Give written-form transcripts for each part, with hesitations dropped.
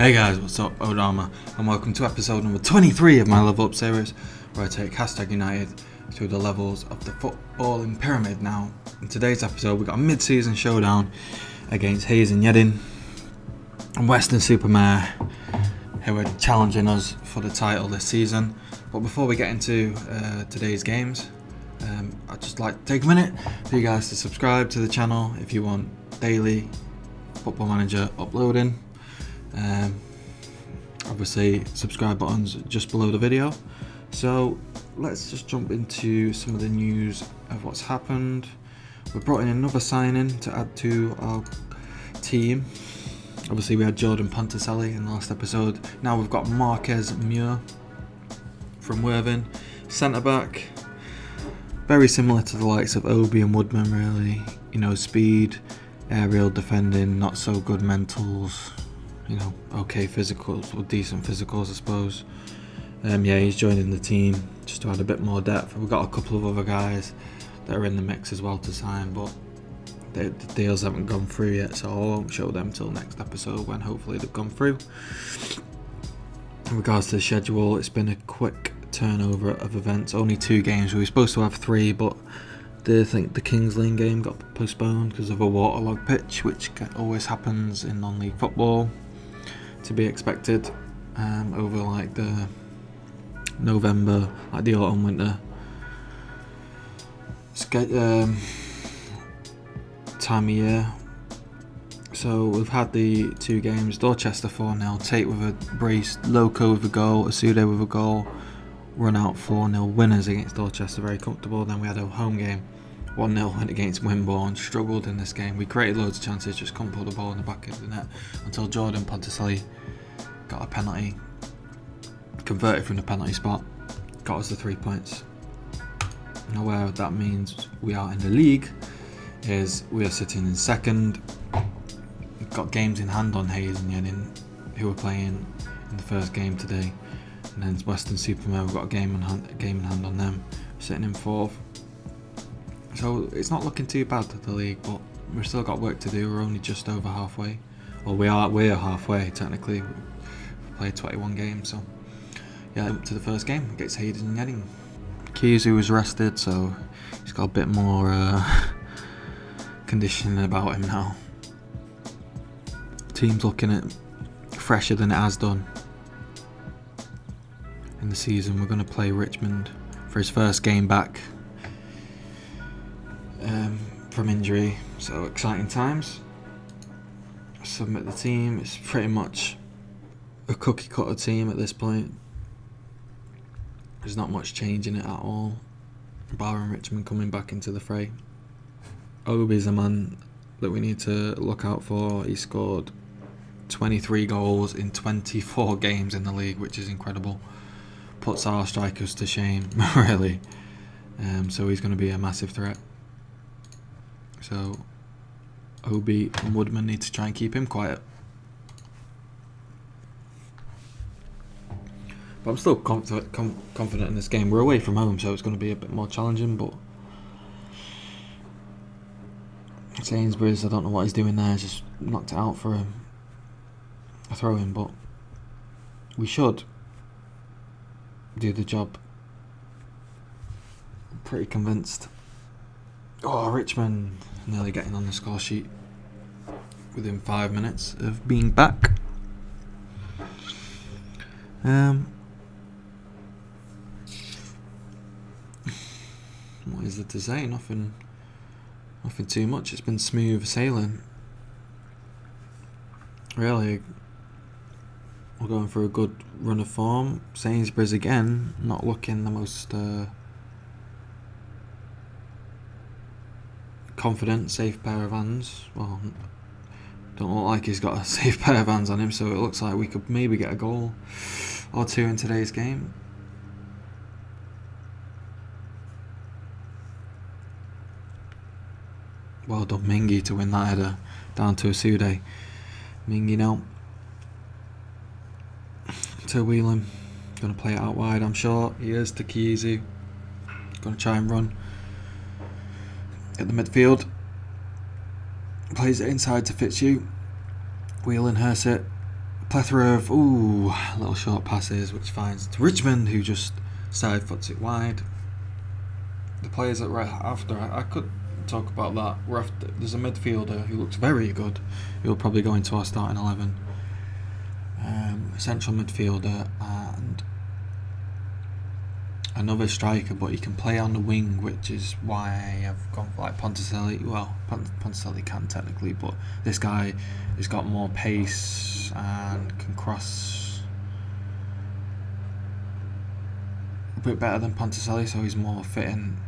Hey guys, what's up? Odharma, and welcome to episode number 23 of my Level Up series, where I take Hashtag Utd through the levels of the footballing pyramid. Now, in today's episode, we've got a mid-season showdown against Yeading and Weston Super-Mare, who are challenging us for the title this season. But before we get into today's games, I'd just like to take a minute for you guys to subscribe to the channel if you want daily Football Manager uploading. Obviously subscribe buttons just below the video. So let's just jump into some of the news of what's happened. We brought in another signing to add to our team. Obviously we had Jordan Ponticelli in the last episode. Now we've got Marquez Muir from Worthing, centre back, very similar to the likes of Obi and Woodman, really. You know, speed, aerial defending, not so good mentals, you know, okay physicals, or decent physicals, I suppose. He's joining the team just to add a bit more depth. We've got a couple of other guys that are in the mix as well to sign, but the deals haven't gone through yet, so I won't show them till next episode when hopefully they've gone through. In regards to the schedule, it's been a quick turnover of events. Only 2 games. We were supposed to have 3, but I think the Kings Lane game got postponed because of a waterlogged pitch, which always happens in non-league football, to be expected over like the November, like the autumn winter time of year. So we've had the 2 games: Dorchester 4-0, Tate with a brace, Loco with a goal, Asude with a goal, run out 4-0 winners against Dorchester, very comfortable. Then we had a home game, 1-0 against Wimborne, struggled in this game. We created loads of chances, just couldn't put the ball in the back of the net until Jordan Ponticelli got a penalty, converted from the penalty spot, got us the 3 points. Now where that means we are in the league is we are sitting in second. We've got games in hand on Hayes and Yeading, who are playing in the first game today, and then Weston Super-Mare, we've got a game in hand on them. We're sitting in 4th. So it's not looking too bad at the league, but we've still got work to do. We're only just over halfway. Well, we're halfway technically. We've played 21 games, so yeah, up to the first game against Hayes and Yeading. Kizu was rested, so he's got a bit more conditioning about him now. Team's looking at fresher than it has done in the season. We're going to play Richmond for his first game back from injury, so exciting times. Submit the team. It's pretty much a cookie cutter team at this point. There's not much change in it at all, barring Richmond coming back into the fray. Obi's a man that we need to look out for. He scored 23 goals in 24 games in the league, which is incredible. Puts our strikers to shame, really. So he's going to be a massive threat. So Obi and Woodman need to try and keep him quiet. But I'm still confident in this game. We're away from home, so it's going to be a bit more challenging, but Sainsbury's, I don't know what he's doing there, just knocked it out for a throw-in, but we should do the job. I'm pretty convinced. Oh, Richmond nearly getting on the score sheet within 5 minutes of being back. What is there to say? Nothing too much. It's been smooth sailing. Really, we're going through a good run of form. Sainsbury's again, not looking the most confident, safe pair of hands. Well, don't look like he's got a safe pair of hands on him, so it looks like we could maybe get a goal or 2 in today's game. Well done, Mingy, to win that header down to Asude. Mingy now to Whelan. Going to play it out wide, I'm sure. He is to Kizu. Going to try and run at the midfield. Plays it inside to Fitzhugh. Whelan hurts it. plethora of little short passes, which finds Richmond, who just side foots it wide. The players that were after, I could talk about that. There's a midfielder who looks very good. He'll probably go into our starting 11. A central midfielder and another striker, but he can play on the wing, which is why I've gone for like Ponticelli. Well, Ponticelli can technically, but this guy has got more pace and can cross a bit better than Ponticelli, so he's more fitting.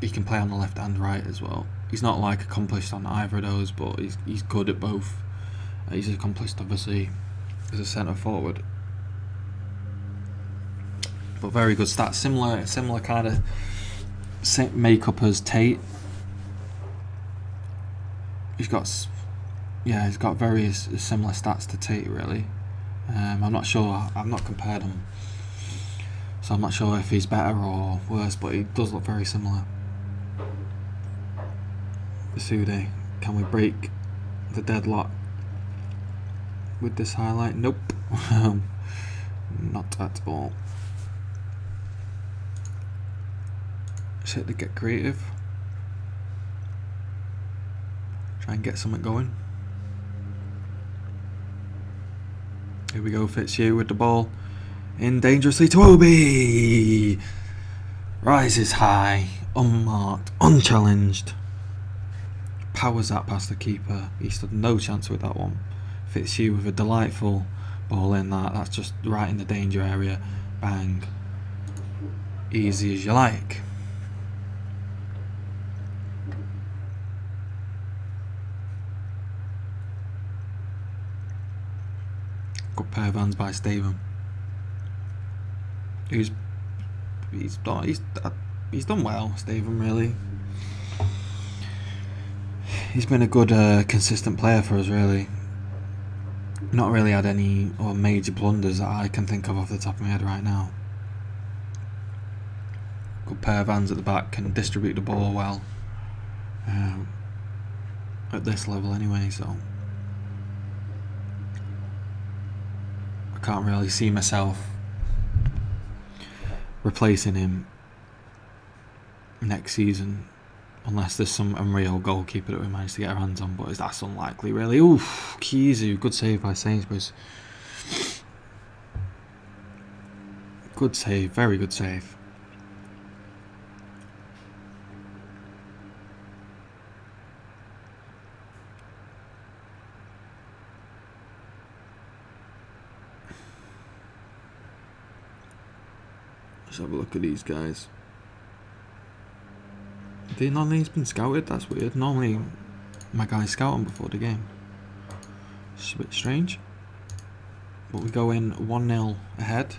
He can play on the left and right as well. He's not like accomplished on either of those, but he's good at both. He's accomplished obviously as a centre forward, but very good stats. Similar kind of makeup as Tate. He's got very similar stats to Tate really. I'm not sure. I've not compared them, so I'm not sure if he's better or worse, but he does look very similar. Sude, can we break the deadlock with this highlight? Nope. Not at all. Just to get creative. Try and get something going. Here we go, Fitzhugh with the ball. In dangerously to Obi! Rises high, unmarked, unchallenged. Powers that past the keeper. He stood no chance with that one. Fitzhugh with a delightful ball in that's just right in the danger area. Bang. Easy as you like. Good pair of hands by Stephen. He's done well, Stephen, really. He's been a good consistent player for us, really. Not really had any major blunders that I can think of off the top of my head right now. Good pair of hands at the back, can distribute the ball well. At this level anyway, so I can't really see myself replacing him next season, unless there's some unreal goalkeeper that we manage to get our hands on, but that's unlikely really. Oof, Kizu, good save by Sainsbury's. Good save, very good save. Let's have a look at these guys. He's been scouted, that's weird. Normally my guys scout them before the game. It's a bit strange. But we go in 1-0 ahead.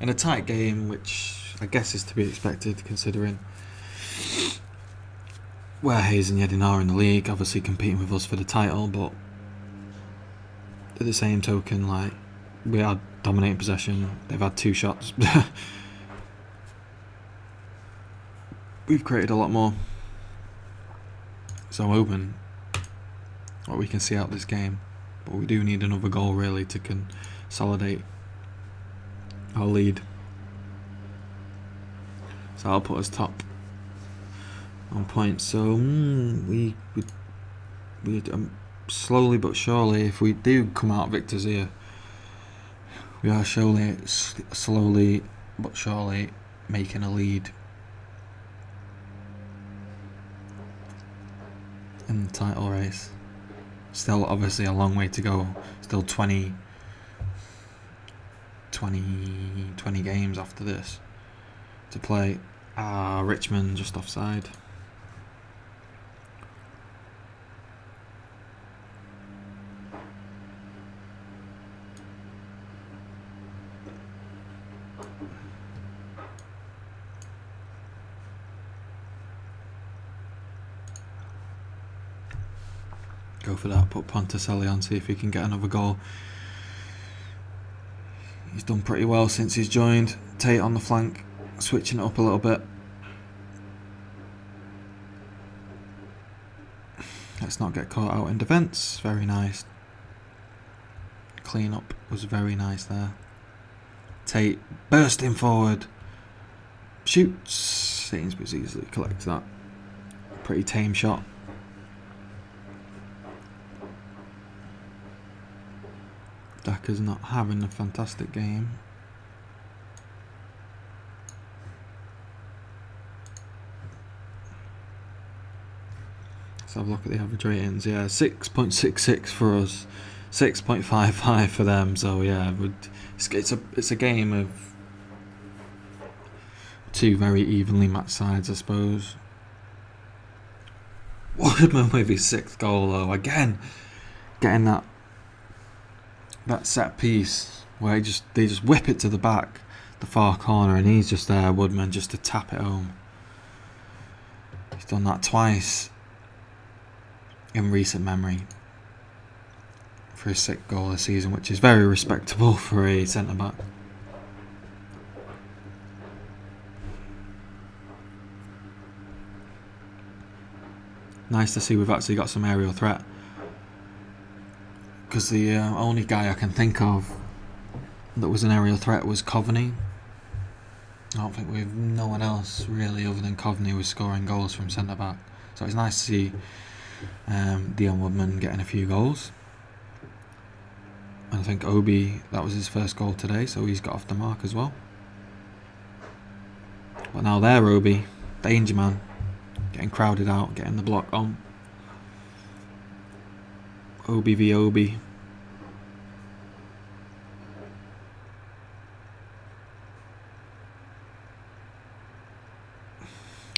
In a tight game, which I guess is to be expected considering where Hayes and Yeading are in the league, obviously competing with us for the title, but at the same token, like, we had dominating possession, they've had 2 shots. We've created a lot more. So I'm hoping what we can see out this game, but we do need another goal really to consolidate our lead. So I'll put us top on points. So we slowly but surely, if we do come out victors here, we are slowly but surely making a lead in the title race. Still obviously a long way to go. Still 20 games after this to play. Richmond just offside. Go for that, put Ponticelli on, see if he can get another goal. He's done pretty well since he's joined. Tate on the flank, switching it up a little bit. Let's not get caught out in defence. Very nice. Clean up was very nice there. Tate bursting forward. Shoots. Sainsbury's easily collects that. Pretty tame shot. Daka's not having a fantastic game. Let's have a look at the average ratings. Yeah, 6.66 for us, 6.55 for them. So yeah, it's a game of two very evenly matched sides, I suppose. Woodman with his 6th goal though, again getting that set piece where they just whip it to the back, the far corner, and he's just there, Woodman, just to tap it home. He's done that twice in recent memory for his 6th goal this season, which is very respectable for a centre back. Nice to see we've actually got some aerial threat, because the only guy I can think of that was an aerial threat was Coveney. I don't think we've no one else really other than Coveney was scoring goals from centre back. So it's nice to see Dion Woodman getting a few goals. And I think Obi, that was his first goal today, so he's got off the mark as well. But now there, Obi, danger man, getting crowded out, getting the block on. Obi v Obi.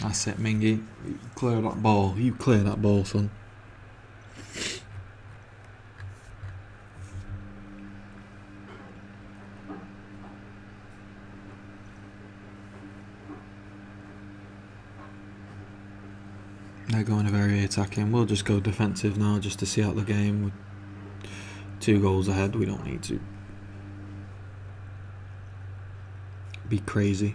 That's it, Mingy. You clear that ball. You clear that ball, son. They're going very attacking. We'll just go defensive now just to see out the game. With 2 goals ahead, we don't need to be crazy.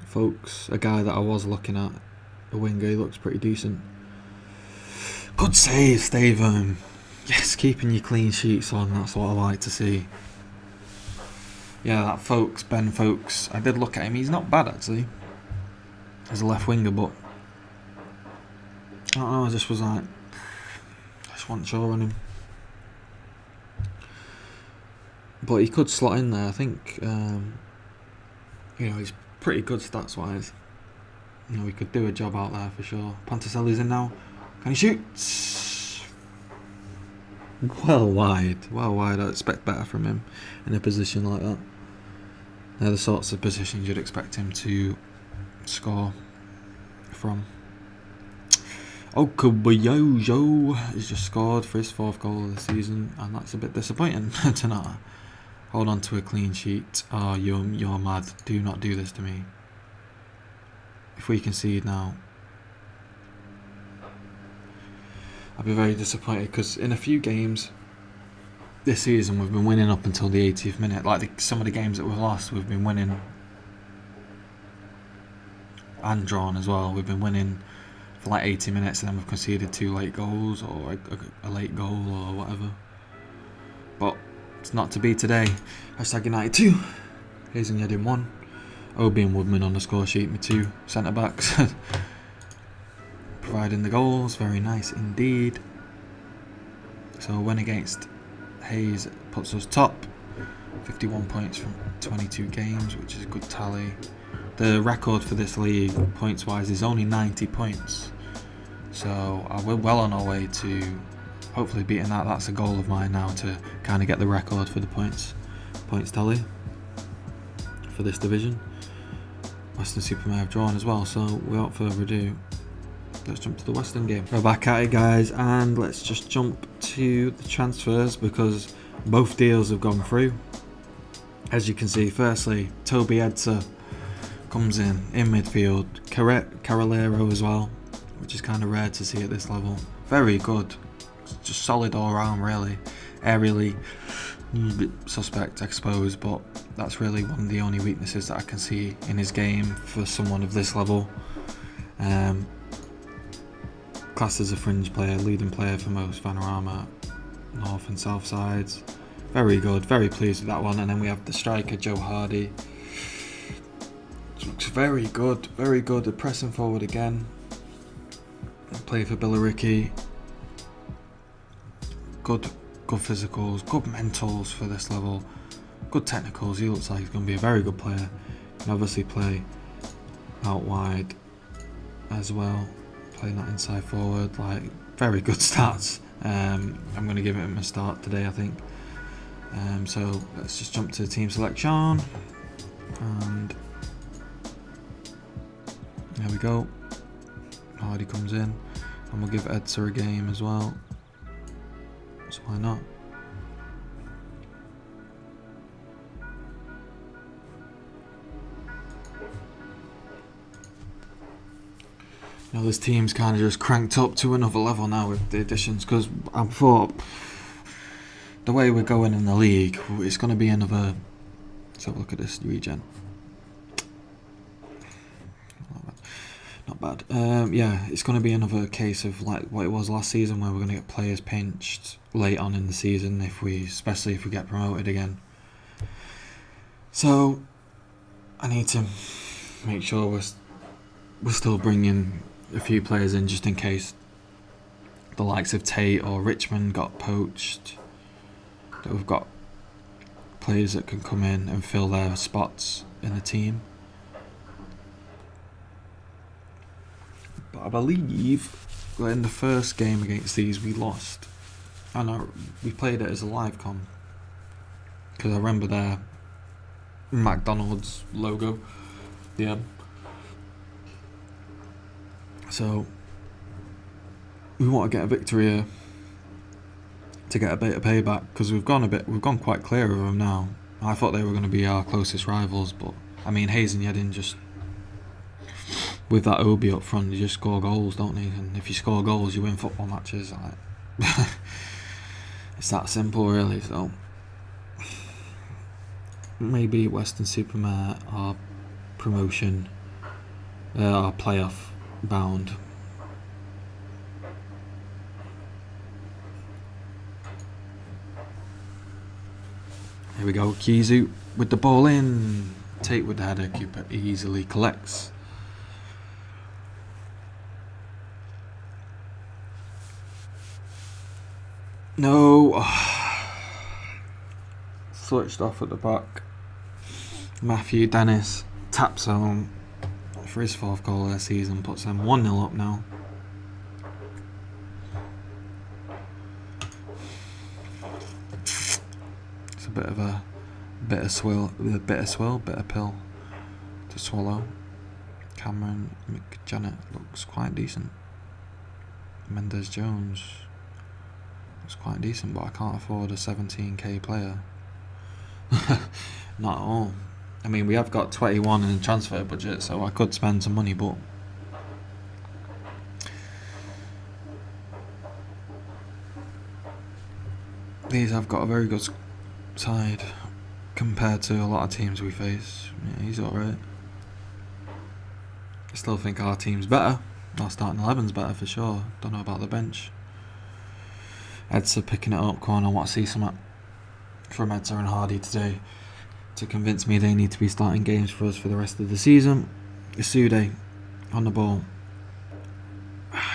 Folks, a guy that I was looking at, a winger, he looks pretty decent. Good save, Stavum. Yes, keeping your clean sheets on, that's what I like to see. Yeah, that Ben Folkes, I did look at him, he's not bad actually as a left winger, but I don't know, I just was like, I just wasn't sure on him. But he could slot in there, I think, he's pretty good stats wise. He could do a job out there for sure. Ponticelli's in now, can he shoot? Well wide, I expect better from him in a position like that. They're the sorts of positions you'd expect him to score from. Okabayojo has just scored for his 4th goal of the season, and that's a bit disappointing to not hold on to a clean sheet. Oh, you're mad. Do not do this to me. If we concede now, I'll be very disappointed, because in a few games this season we've been winning up until the 80th minute. Like some of the games that we've lost, we've been winning and drawn as well. We've been winning for like 80 minutes and then we've conceded 2 late goals or a late goal or whatever. But it's not to be today. Hashtag United 2. Here's in Yeading 1. Obi and Woodman on the score sheet, my 2 centre backs. Providing the goals, very nice indeed. So a win against Hayes puts us top, 51 points from 22 games, which is a good tally. The record for this league, points wise, is only 90 points. So we're well on our way to hopefully beating that. That's a goal of mine now, to kind of get the record for the points tally for this division. Weston Super-Mare have drawn as well, so without further ado, let's jump to the Western game. We're back at it, guys, and let's just jump to the transfers because both deals have gone through. As you can see, firstly, Toby Edser comes in midfield. Carolero as well, which is kind of rare to see at this level. Very good, just solid all round really. Aerially, a bit suspect, I suppose, but that's really one of the only weaknesses that I can see in his game for someone of this level. classed as a fringe player, leading player for most Odharma north and south sides. Very good, very pleased with that one. And then we have the striker Joe Hardy. Looks very good, very good. They're pressing forward again. Play for Billericay. Good physicals, good mentals for this level, good technicals. He looks like he's going to be a very good player. Can obviously play out wide as well, playing that inside forward. Like, very good stats. I'm going to give him a start today, I think. So let's just jump to the team selection, and there we go. Hardy comes in, and we'll give Edsa a game as well. So why not? Now this team's kind of just cranked up to another level now with the additions, because I thought the way we're going in the league, it's going to be another. Let's have a look at this regen. Not bad. Yeah, it's going to be another case of like what it was last season, where we're going to get players pinched late on in the season, especially if we get promoted again. So I need to make sure we're still bringing a few players in, just in case the likes of Tate or Richmond got poached. That we've got players that can come in and fill their spots in the team. But I believe that in the first game against these we lost. I know we played it as a live com, because I remember their McDonald's logo. Yeah. So we want to get a victory here to get a bit of payback, because we've gone quite clear of them now. I thought they were going to be our closest rivals, but I mean, Hayes and Yeading, just with that Obi up front, you just score goals, don't you? And if you score goals, you win football matches. Like, it's that simple, really. So maybe Weston Super-Mare are promotion, are playoff bound. Here we go, Kizu with the ball in. Tate with the header, keeper easily collects. No. Switched off at the back. Matthew Dennis taps home for his 4th goal of the season, puts them 1-0 up now. It's a bit of a bitter pill to swallow. Cameron McJanet looks quite decent. Mendes Jones looks quite decent, but I can't afford a 17k player. Not at all. I mean, we have got 21 in the transfer budget, so I could spend some money, but these have got a very good side compared to a lot of teams we face. Yeah, he's alright. I still think our team's better. Our starting 11's better for sure. Don't know about the bench. Edsa picking it up. Come on, I want to see some from Edsa and Hardy today to convince me they need to be starting games for us for the rest of the season. Isude on the ball.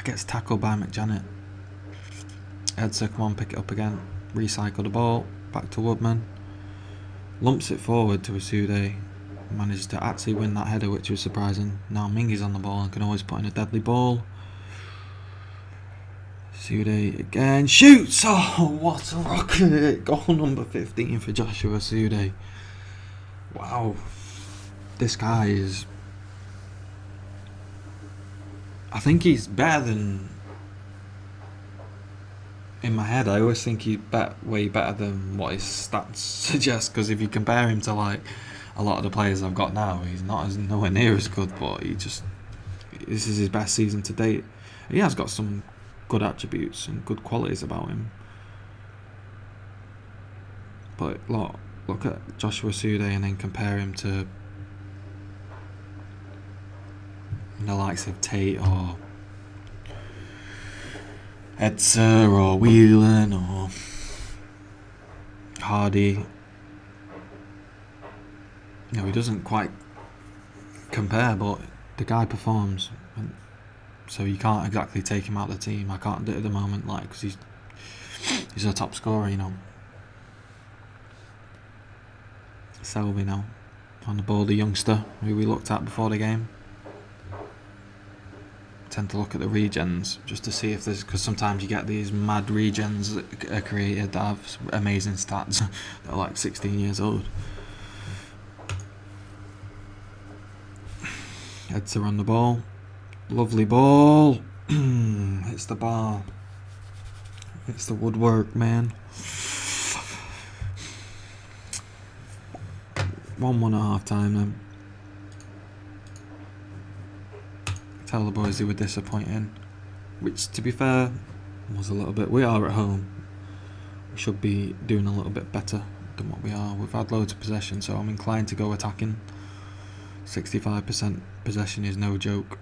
Gets tackled by McJanet. Edsa, come on, pick it up again. Recycle the ball. Back to Woodman. Lumps it forward to Isude. Manages to actually win that header, which was surprising. Now Mingy's on the ball and can always put in a deadly ball. Isude again. Shoots! Oh, what a rocket! Goal number 15 for Joshua Isude. Wow. This guy is... I think he's better than... In my head, I always think he's way better than what his stats suggest, because if you compare him to like a lot of the players I've got now, he's nowhere near as good, but this is his best season to date. He has got some good attributes and good qualities about him. But look at Joshua Isude and then compare him to the likes of Tate or Edser or Whelan or Hardy. You know, he doesn't quite compare, but the guy performs, and so you can't exactly take him out of the team. I can't do it at the moment, like, because he's a top scorer, you know. Selby now on the ball, the youngster who we looked at before the game. Tend to look at the regens just to see if there's, because sometimes you get these mad regens that are created that have amazing stats that are like 16 years old. Heads are on the ball. Lovely ball. Hits the bar. It's the woodwork, man. 1-1 at half time then. Tell the boys they were disappointing, which, to be fair, was a little bit. We are at home. We should be doing a little bit better than what we are. We've had loads of possession, so I'm inclined to go attacking. 65% possession is no joke.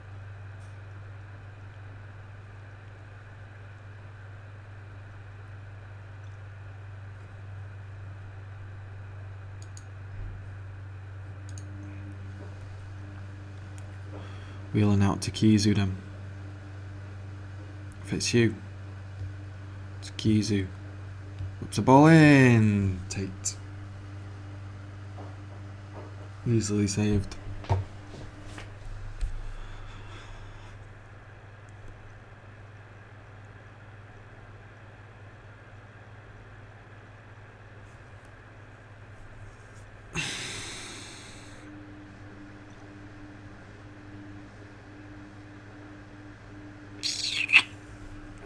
Wheeling out to Kizu then. If you. It's Kizu. Whips the ball in. Tate. Easily saved.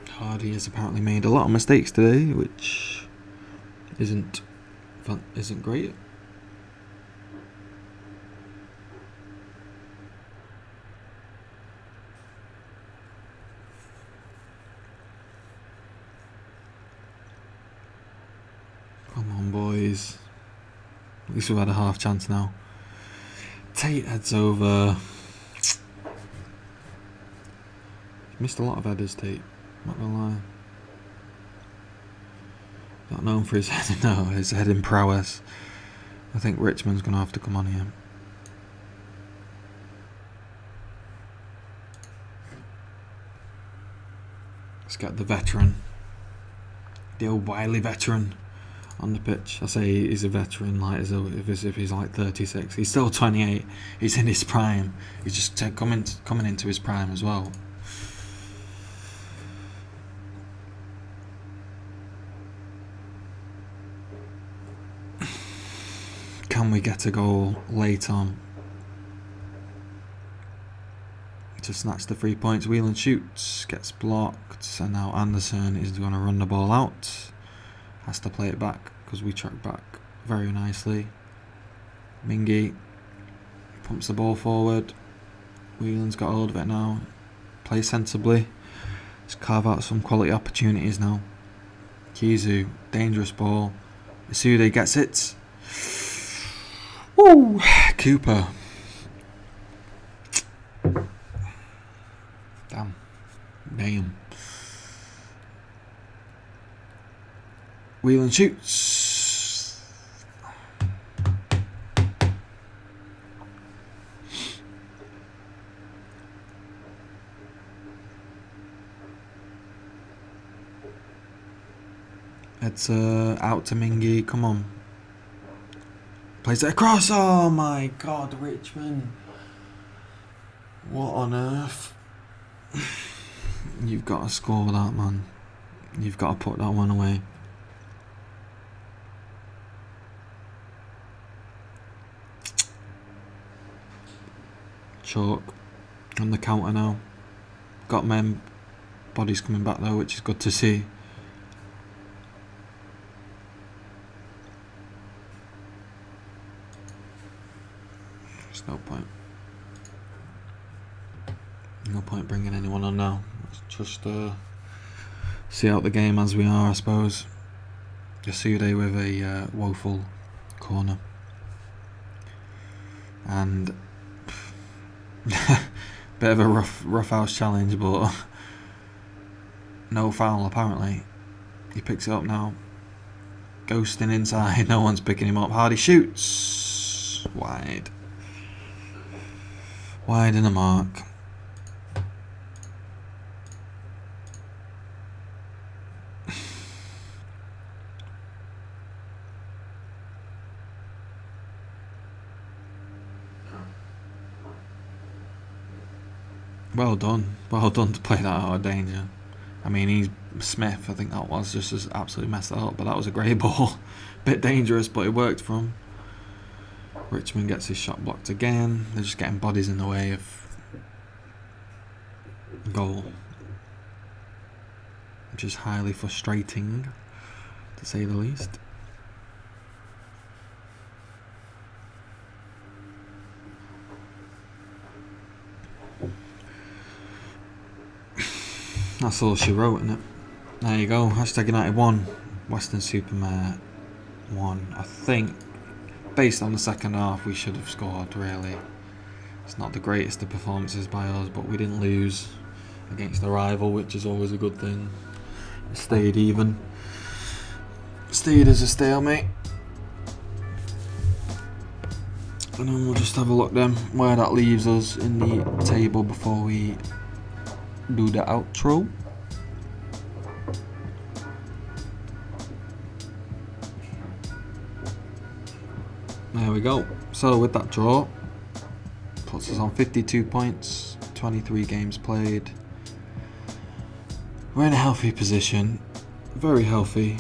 Hardy has apparently made a lot of mistakes today, which isn't great. Come on, boys. At least we've had a half chance now. Tate heads over. Missed a lot of headers, Tate. Not gonna lie. Not known for his head, no, his heading prowess. I think Richmond's gonna have to come on here. Let's get the veteran, the old wily veteran, on the pitch. I say he's a veteran, like as if he's like 36. He's still 28. He's in his prime. He's just coming into his prime as well. Can we get a goal late on to snatch the 3 points? Whelan shoots, gets blocked, and now Anderson is going to run the ball out. Has to play it back because we track back very nicely. Mingy pumps the ball forward. Whelan's got hold of it now. Play sensibly. Let's carve out some quality opportunities now. Kizu, dangerous ball. Isude gets it. Woo! Cooper. Damn. Whelan shoots. It's out to Mingy. Come on. Plays it across. Oh my God, Richmond. What on earth? You've got to score that, man. You've got to put that one away. Chalk on the counter now. Got men. Bodies coming back though, which is good to see. There's no point. No point bringing anyone on now. Let's just see out the game as we are, I suppose. Yasude with a woeful corner. And bit of a rough house challenge, but No foul apparently. He picks it up now. Ghosting inside, no one's picking him up. Hardy shoots. Wide. Wide in the mark. Well done to play that out of danger. I mean, Smith, I think that was, just as absolutely messed that up, but that was a great ball. Bit dangerous, but it worked for him. Richmond gets his shot blocked again. They're just getting bodies in the way of goal, which is highly frustrating, to say the least. That's all she wrote, isn't it? There you go. Hashtag United 1, Weston Super-Mare 1. I think, based on the second half, we should have scored, really. It's not the greatest of performances by us, but we didn't lose against the rival, which is always a good thing. It stayed even. Stayed as a stalemate. And then we'll just have a look then where that leaves us in the table before we do the outro. There we go. So with that draw, puts us on 52 points, 23 games played. We're in a healthy position, very healthy.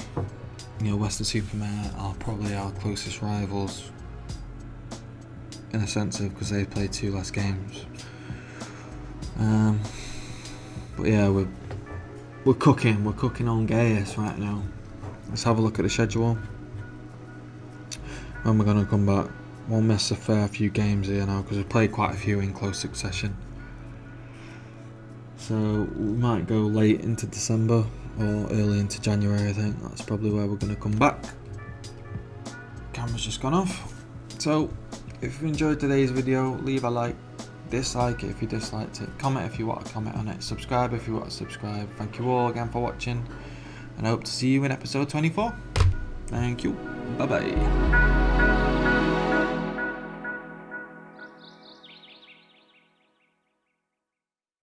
You know, Weston Super-Mare are probably our closest rivals in a sense of, because they've played 2 less games. But yeah, we're cooking on Gaius right now. Let's have a look at the schedule. When we're going to come back, we'll miss a fair few games here now because we've played quite a few in close succession. So we might go late into December or early into January. I think that's probably where we're going to come back. Camera's just gone off. So if you enjoyed today's video, leave a like. Dislike it if you disliked it, comment if you want to comment on it, subscribe if you want to subscribe. Thank you all again for watching, and I hope to see you in episode 24. Thank you, bye bye.